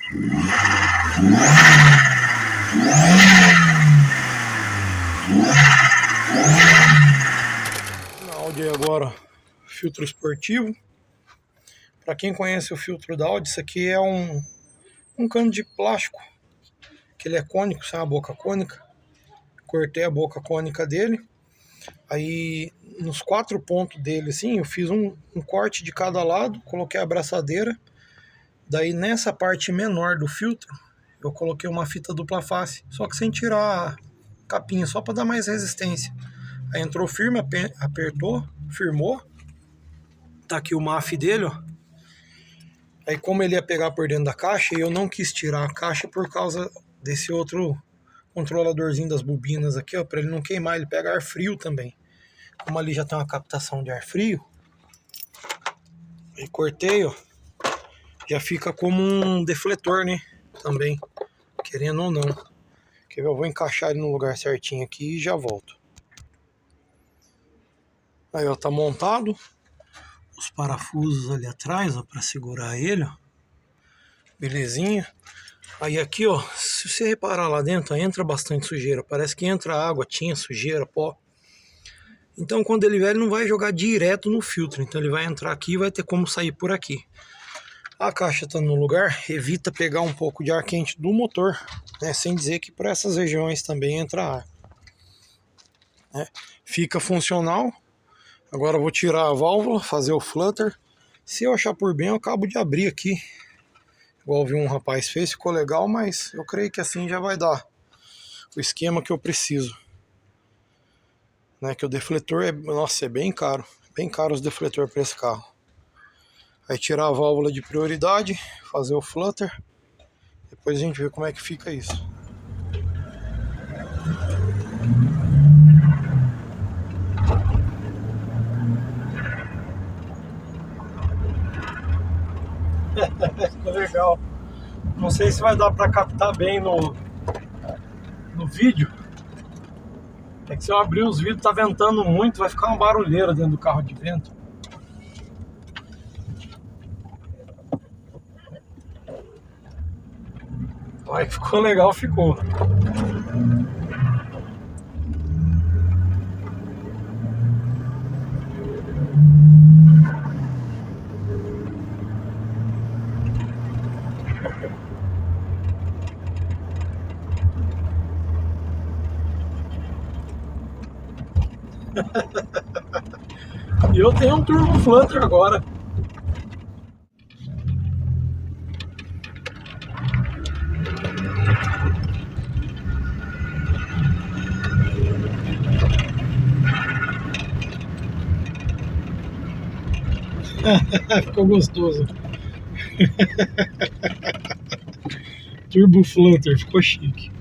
Na Audi agora, filtro esportivo. Para quem conhece o filtro da Audi, isso aqui é um cano de plástico, que ele é cônico, sabe, a boca cônica. Cortei a boca cônica dele. Aí nos 4 pontos dele, assim, eu fiz um corte de cada lado, coloquei a abraçadeira. Daí nessa parte menor do filtro, eu coloquei uma fita dupla face, só que sem tirar a capinha, só para dar mais resistência. Aí entrou firme, apertou, firmou. Tá aqui o MAF dele, ó. Aí como ele ia pegar por dentro da caixa, eu não quis tirar a caixa por causa desse outro controladorzinho das bobinas aqui, ó, para ele não queimar, ele pega ar frio também. Como ali já tem uma captação de ar frio, aí cortei, ó, já fica como um defletor, né, também, querendo ou não. Quer ver? Eu vou encaixar ele no lugar certinho aqui e já volto. Aí, ó, tá montado. Os parafusos ali atrás, ó, para segurar ele, ó. Belezinha. Aí aqui, ó, se você reparar lá dentro, ó, entra bastante sujeira. Parece que entra água, tinha sujeira, pó. Então quando ele vier, ele não vai jogar direto no filtro. Então ele vai entrar aqui e vai ter como sair por aqui. A caixa tá no lugar, evita pegar um pouco de ar quente do motor, né? Sem dizer que por essas regiões também entra ar, né? Fica funcional. Agora eu vou tirar a válvula, fazer o flutter. Se eu achar por bem, eu acabo de abrir aqui. Igual vi um rapaz fez, ficou legal, mas eu creio que assim já vai dar o esquema que eu preciso. Né, que o defletor é, nossa, é bem caro os defletores para esse carro. Aí tirar a válvula de prioridade, fazer o flutter, depois a gente vê como é que fica isso. Ficou legal. Não sei se vai dar para captar bem no vídeo. É que se eu abrir os vidros, tá ventando muito, vai ficar uma barulheira dentro do carro de vento. Olha que ficou legal, ficou. E eu tenho um Turbo Flutter agora. Ficou gostoso. Turbo Flutter, ficou chique.